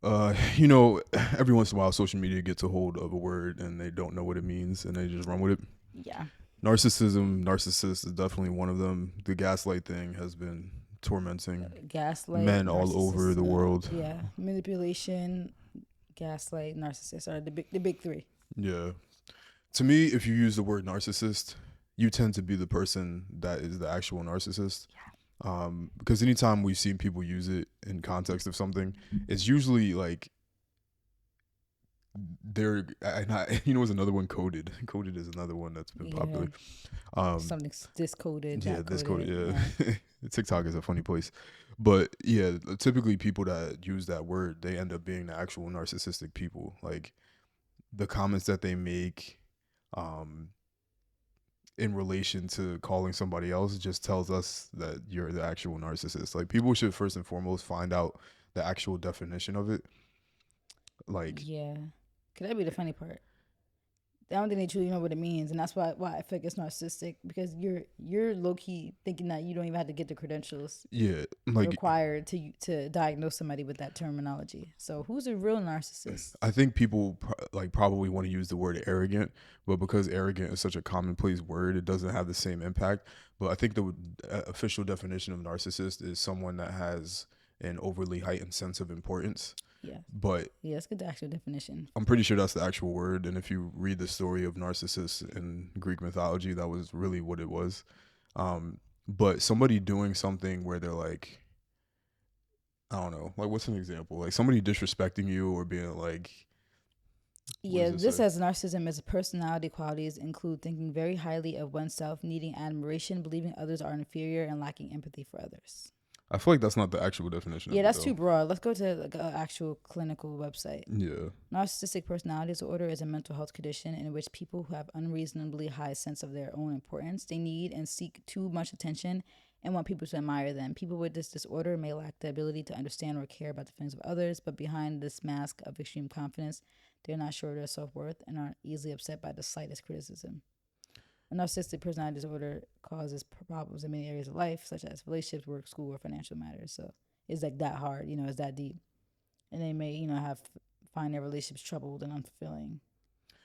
You know, every once in a while, social media gets a hold of a word and they don't know what it means and they just run with it. Yeah. Narcissist is definitely one of them. The gaslight thing has been tormenting Gaslight, men all over narcissist, the world. yeah, manipulation, gaslight, narcissist are the big three. Yeah. To me, if you use the word narcissist, you tend to be the person that is the actual narcissist. Because anytime we've seen people use it in context of something, it's usually like they're, and I, you know, is another one coded. Coded is another one that's been Yeah, popular. Um, something's discoded, yeah, that this coded. coded. Yeah, Yeah, TikTok is a funny place, but yeah, typically people that use that word, they end up being the actual narcissistic people. Like the comments that they make, um, in relation to calling somebody else just tells us that you're the actual narcissist. Like people should first and foremost find out the actual definition of it. Like, yeah. Could that be the funny part? I don't think they truly know what it means, and that's why I feel like it's narcissistic because you're low key thinking that you don't even have to get the credentials yeah, like required to diagnose somebody with that terminology. So who's a real narcissist? I think people like probably want to use the word arrogant, but because arrogant is such a commonplace word, it doesn't have the same impact. But I think the official definition of narcissist is someone that has an overly heightened sense of importance. Yeah, But yeah. Let's get the actual definition. I'm pretty sure that's the actual word. And if you read the story of Narcissus in Greek mythology, that was really what it was. But somebody doing something where they're like, I don't know, like what's an example? Like somebody disrespecting you or being like, what Yeah, does it this say? as narcissism as personality qualities include thinking very highly of oneself, needing admiration, believing others are inferior, and lacking empathy for others. I feel like that's not the actual definition Yeah, of it that's though. too broad. Let's go to like an actual clinical website. Yeah. Narcissistic personality disorder is a mental health condition in which people who have unreasonably high sense of their own importance, they need and seek too much attention and want people to admire them. People with this disorder may lack the ability to understand or care about the feelings of others, but behind this mask of extreme confidence, they're not sure of their self worth and are easily upset by the slightest criticism. A narcissistic personality disorder causes problems in many areas of life, such as relationships, work, school, or financial matters. So it's like that hard, it's that deep. And they may, have find their relationships troubled and unfulfilling.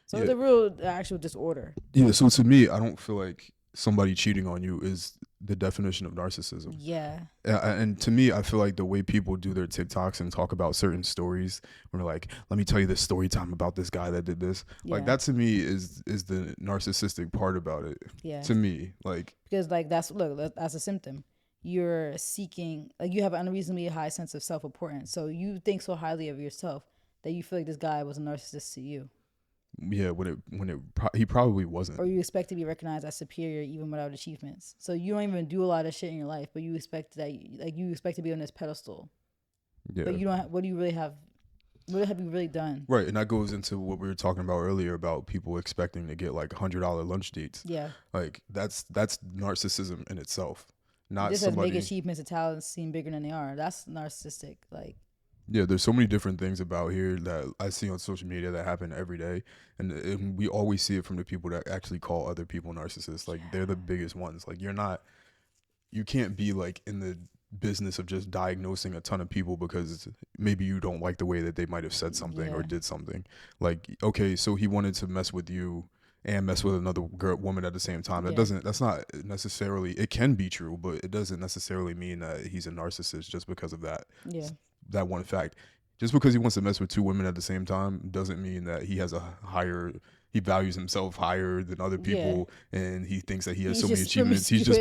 So Yeah. it's a real actual disorder. Yeah. So to me, I don't feel like somebody cheating on you is the definition of narcissism. Yeah. And to me, I feel like the way people do their TikToks and talk about certain stories, when they're like, "Let me tell you this story time about this guy that did this," like Yeah. that to me is the narcissistic part about it. Yeah. To me, like, Because like that's a symptom. You're seeking like you have an unreasonably high sense of self importance. So you think so highly of yourself that you feel like this guy was a narcissist to you. yeah, he probably wasn't. Or you expect to be recognized as superior even without achievements. So you don't even do a lot of shit in your life, but you expect that like you expect to be on this pedestal. Yeah, But you don't what do you really have what have you really done? right, and that goes into what we were talking about earlier about people expecting to get like $100 lunch dates. Yeah. Like that's narcissism in itself. Not Just as make somebody. achievements and talents seem bigger than they are. That's narcissistic. Like, Yeah, there's so many different things about here that I see on social media that happen every day, and we always see it from the people that actually call other people narcissists. Like they're the biggest ones. Like you can't be like in the business of just diagnosing a ton of people because maybe you don't like the way that they might have said something or yeah, did something. Like, okay, so he wanted to mess with you and mess with another woman at the same time. yeah, That's not necessarily, it can be true, but it doesn't necessarily mean that he's a narcissist just because of yeah, that one fact. Just because he wants to mess with two women at the same time doesn't mean that he values himself higher than other yeah. people and he thinks that he has He's so many just achievements. promiscuous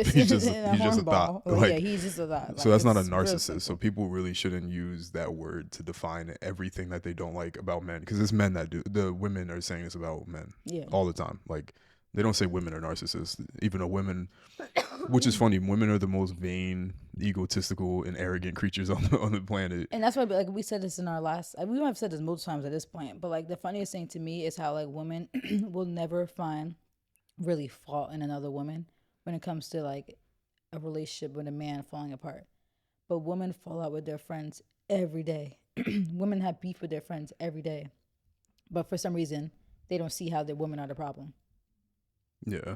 and a He's just a thought. hornball. Well, yeah, Like, he's just a lot. so Like, that's not a it's real narcissist. So simple. people really shouldn't use that word to define everything that they don't like about men, because it's men that do. The women are saying this about men Yeah, all the time. Like, they don't say women are narcissists, even though women, which is funny, women are the most vain, egotistical, and arrogant creatures on the planet. and that's why like we said this in our last. We might have said this multiple times at this point, but like the funniest thing to me is how like women will never find really fault in another woman when it comes to like a relationship with a man falling apart. But women fall out with their friends every day. Women have beef with their friends every day. But for some reason, they don't see how the women are the problem. Yeah,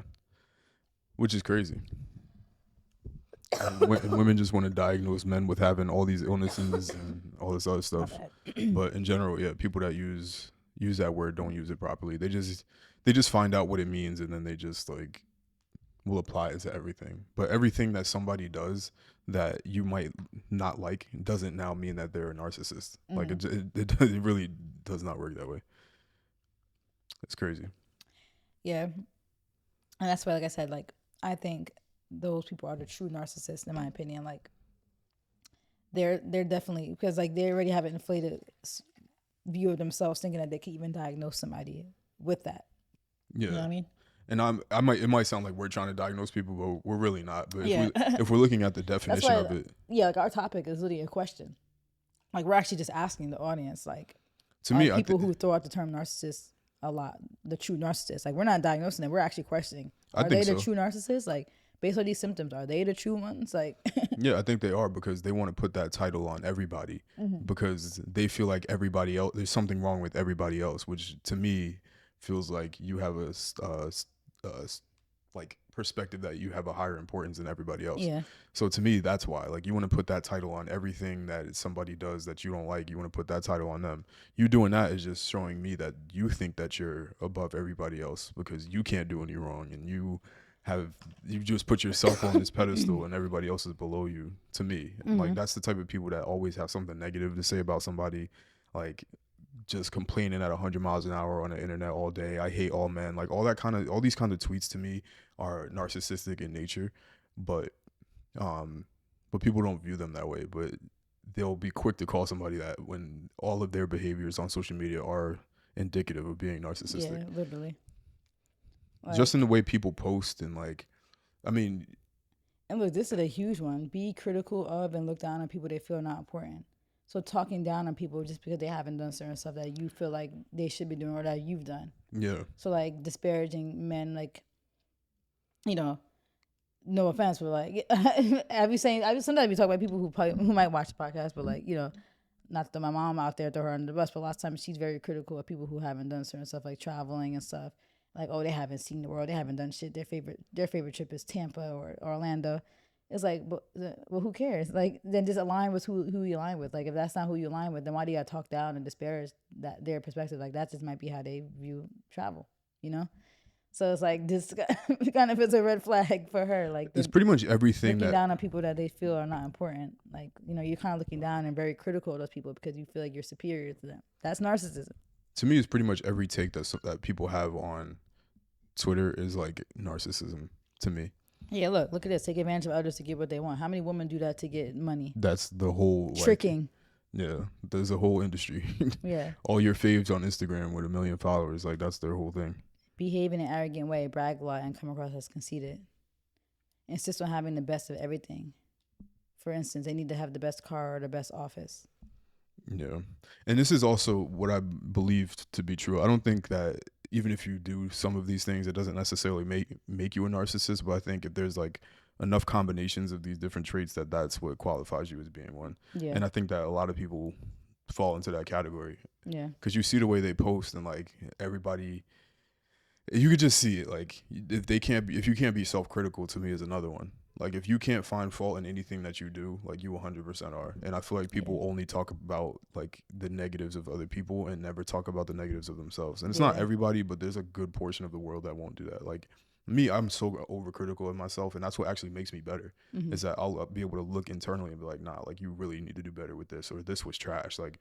which is crazy. And women just want to diagnose men with having all these illnesses and all this other My stuff. bad. But in general, yeah, people that use that word don't use it properly. They just find out what it means and then they just like will apply it to everything. But everything that somebody does that you might not like doesn't now mean that they're a narcissist. Like Mhm. it really does not work that way. It's crazy. Yeah, and that's why, like I said, like I think those people are the true narcissists, in my opinion. Like they're definitely, because like they already have an inflated view of themselves, thinking that they can even diagnose somebody with that. You know Yeah. what I mean? And I might it might sound like we're trying to diagnose people, but we're really not. But Yeah. if we're looking at the That's definition why, of it, yeah, like our topic is literally a question. Like we're actually just asking the audience, like, to are me, people who throw out the term narcissist a lot the true narcissists? Like we're not diagnosing them, we're actually questioning, I are think they the so. true narcissists? Like based on these symptoms, are they the true ones? Like, Yeah, I think they are because they want to put that title on everybody because they feel like everybody else, there's something wrong with everybody else, which to me feels like you have like perspective that you have a higher importance than everybody else. yeah, So to me, that's why like you want to put that title on everything that somebody does that you don't like. You want to put that title on them. You doing that is just showing me that you think that you're above everybody else because you can't do any wrong and have you just put yourself on this pedestal and everybody else is below you. To me, like that's the type of people that always have something negative to say about somebody, like just complaining at 100 miles an hour on the internet all day. I hate all men. Like all these kind of tweets to me are narcissistic in nature, but um but people don't view them that way. But they'll be quick to call somebody that when all of their behaviors on social media are indicative of being narcissistic. yeah, literally. Just in Like, the way people post and like I mean, and look, this is a huge one. Be critical of and look down on people they feel not important. So talking down on people just because they haven't done certain stuff that you feel like they should be doing or that you've done. yeah. So like disparaging men, like, you know, no offense, but like, I be sometimes we talk about people who might watch the podcast, but like, not to throw my mom out there, throw her under the bus, but last time she's very critical of people who haven't done certain stuff like traveling and stuff. Like, oh, they haven't seen the world, they haven't done shit. Their favorite trip is Tampa or Orlando. It's like, but well, who cares? Like, then just align with who you align with. Like, if that's not who you align with, then why do you gotta talk down and disparage that their perspective? Like, that just might be how they view travel, you know? So it's like this kind of is a red flag for her. Like It's they're pretty much everything looking that down on people that they feel are not important. Like, you're kind of looking down and very critical of those people because you feel like you're superior to them. That's narcissism. to me is pretty much every take that people have on Twitter is like narcissism to me. Yeah, look at this. Take advantage of others to get what they want. How many women do that to get money? That's the whole like Tricking. yeah, there's a whole industry. Yeah. All your faves on Instagram with 1 million followers, like that's their whole thing. Behave in an arrogant way, brag a lot, and come across as conceited. Insist on having the best of everything. For instance, they need to have the best car or the best office. Yeah. And this is also what I believe to be true. I don't think that even if you do some of these things, it doesn't necessarily make you a narcissist. But I think if there's like enough combinations of these different traits, that's what qualifies you as being one. Yeah. And I think that a lot of people fall into that category Yeah. because you see the way they post and like everybody, you could just see it. Like if you can't be self-critical, to me is another one. Like if you can't find fault in anything that you do, like you 100% are. And I feel like Yeah. people only talk about like the negatives of other people and never talk about the negatives of themselves. And it's not Yeah. everybody, but there's a good portion of the world that won't do that. Like me, I'm so overcritical of myself, and that's what actually makes me better. Is that I'll be able to look internally and be like, nah, like you really need to do better with this, or this was trash. Like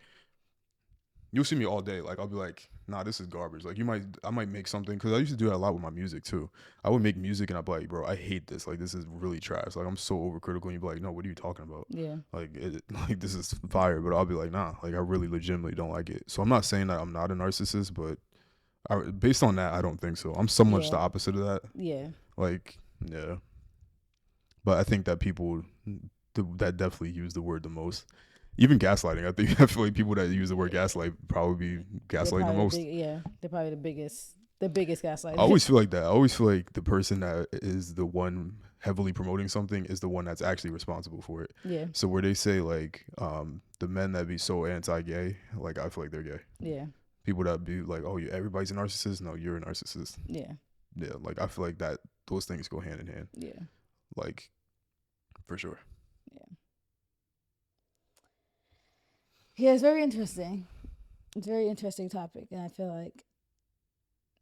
you'll see me all day. Like I'll be like, nah, this is garbage. Like I might make something because I used to do that a lot with my music too. I would make music and I'd be like, bro, I hate this. Like this is really trash. Like I'm so overcritical. And you'd be like, no, what are you talking about? Yeah. Like like this is fire. But I'll be like, nah, like I really legitimately don't like it. So I'm not saying that I'm not a narcissist, but based on that, I don't think so. I'm so much the Yeah. opposite of that. Yeah. Like yeah, but I think that people that definitely use the word the most. Even gaslighting, I feel like people that use the word gaslight probably be They're gaslighting the probably most. they're probably the biggest I gaslighter. always feel like that. I always feel like the person that is the one heavily promoting something is the one that's actually responsible for it. Yeah. So where they say like the men that be so anti-gay, like I feel like they're gay. Yeah. People that be like, oh, yeah, everybody's a narcissist. No, you're a narcissist. Yeah. Yeah, like I feel like that those things go hand in hand. Yeah. Like For sure. Yeah. Yeah, it's very interesting. It's a very interesting topic, and I feel like,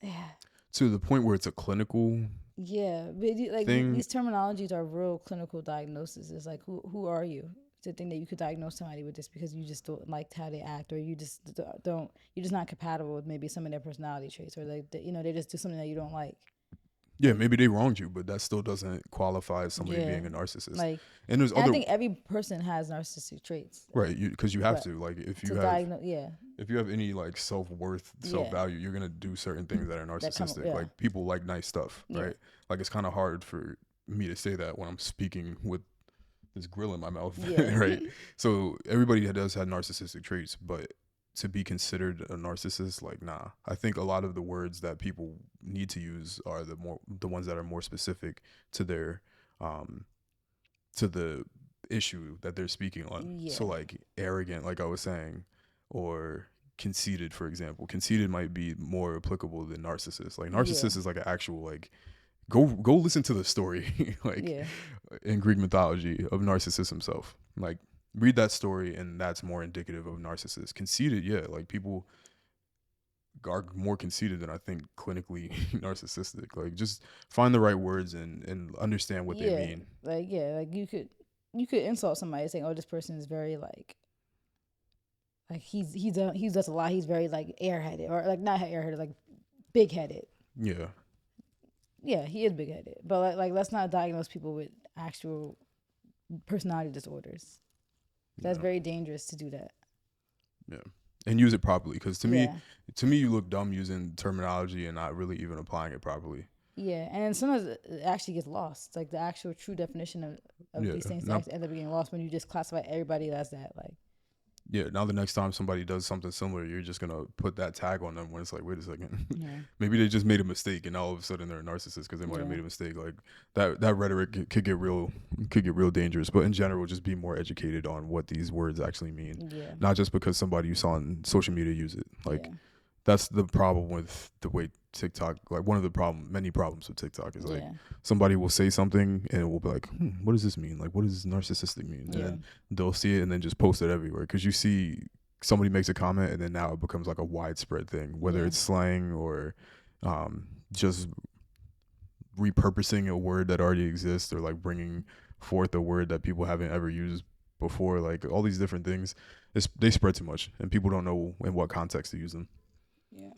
yeah, To the point where it's a clinical yeah, but like thing. these terminologies are real clinical diagnoses. It's like who are you to think that you could diagnose somebody with this because you just don't like how they act, or you just don't you're just not compatible with maybe some of their personality traits, or like they just do something that you don't like. Yeah, Like, maybe they wronged you, but that still doesn't qualify as somebody yeah, being a narcissist. like, And there's and I other think every person has narcissistic traits, right, because you have but to like if to you have diagnose, yeah, any like self worth, self yeah, value, you're gonna do certain things that are that come, narcissistic. yeah, Like people like nice stuff, yeah, right? Like it's kind of hard for me to say that when I'm speaking with this grill in my mouth, yeah, right? So everybody does have narcissistic traits, but to be considered a narcissist, like nah. I think a lot of the words that people need to use are the ones that are more specific to their um to the issue that they're speaking on. yeah, So like arrogant, like I was saying, or conceited, for example. Conceited might be more applicable than narcissist. Like yeah, narcissist is like an actual like go listen to the story like yeah, in Greek mythology of Narcissus himself. Like read that story and that's more indicative of narcissist. Conceited, yeah, like people are more conceited than I think clinically narcissistic. Like just find the right words and understand what they yeah, mean. like you could insult somebody saying, "Oh, this person is very like he does a lot. He's very like airheaded or like not airheaded, like big headed. Yeah. Yeah, he is big headed, but like let's not diagnose people with actual personality disorders. That's Yeah. very dangerous to do that. Yeah. And use it properly because Yeah, to me you look dumb using terminology and not really even applying it properly. yeah, and then sometimes it actually gets lost. Like the actual true definition of Yeah. these things Not actually end up getting lost when you just classify everybody as that. Like, yeah, now the next time somebody does something similar, you're just gonna put that tag on them when it's like, wait a second, yeah, maybe they just made a mistake, and all of a sudden they're a narcissist because they might have yeah, made a mistake. Like that rhetoric could get real dangerous. But in general, just be more educated on what these words actually mean, yeah, not just because somebody you saw on social media use it. Like yeah, that's the problem with the way TikTok. Like one of the many problems with TikTok is like yeah, somebody will say something and it will be like, what does this mean? Like, what does narcissistic mean? And yeah, then they'll see it and then just post it everywhere because you see somebody makes a comment and then now it becomes like a widespread thing, whether yeah, it's slang or just repurposing a word that already exists or like bringing forth a word that people haven't ever used before. Like all these different things, they spread too much and people don't know in what context to use them. yeah.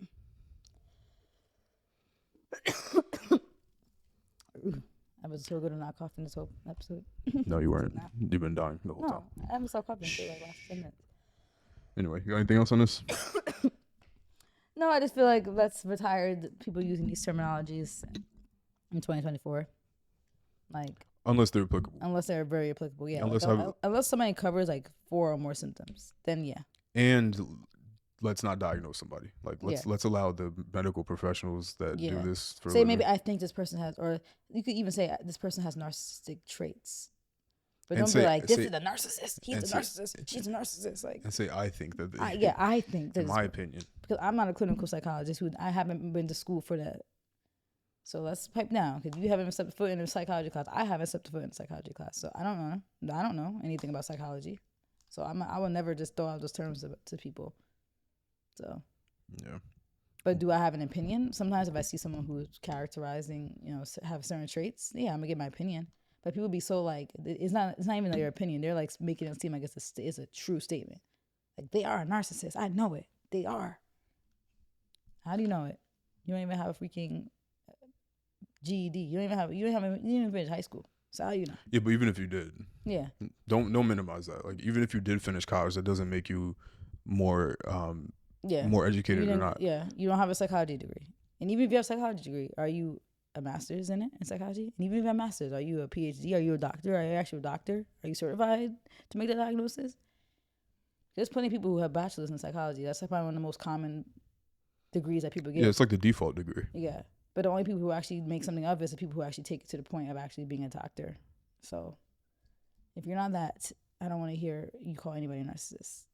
I was so good at not coughing this whole episode. No, you weren't. Not. You've been dying the whole time. No, I haven't stopped coughing for like last 10 minutes. Anyway, you got anything else on this? No, I just feel like let's retire people using these terminologies in 2024. Like, Unless they're applicable. unless they're very applicable, yeah. Unless Like, I've unless somebody covers like 4 or more symptoms, then yeah, and let's not diagnose somebody. Like yeah, let's allow the medical professionals that do yeah. this for a Say living. maybe I think this person has, or you could even say this person has narcissistic traits. But And don't be say like, this say is a narcissist. He's and a say narcissist. She's a narcissist. Like, and say I think that yeah, I think that in my opinion. because I'm not a clinical psychologist who I haven't been to school for that. So let's pipe down because you haven't stepped foot in a psychology class. I haven't stepped foot in a psychology class, so I don't know. I don't know anything about psychology. So I will never just throw out those terms to people. So, Yeah. but do I have an opinion? Sometimes if I see someone who's characterizing, have certain traits, yeah, I'm gonna get my opinion. But people be so like, it's not even their opinion. They're like making it seem like it's a true statement. Like they are a narcissist. I know it. They are. How do you know it? You don't even have a freaking GED. You don't even finish high school. So how you know? Yeah, but even if you did, Yeah. don't minimize that. Like even if you did finish college, that doesn't make you more Yeah. more educated or not. Yeah. You don't have a psychology degree. And even if you have a psychology degree, are you a master's in it in psychology? And even if you have a master's, are you a PhD? Are you a doctor? Are you actually a doctor? Are you certified to make that diagnosis? There's plenty of people who have bachelors in psychology. That's probably one of the most common degrees that people get. Yeah, it's like the default degree. Yeah. But the only people who actually make something of it is the people who actually take it to the point of actually being a doctor. So if you're not that, I don't want to hear you call anybody a narcissist.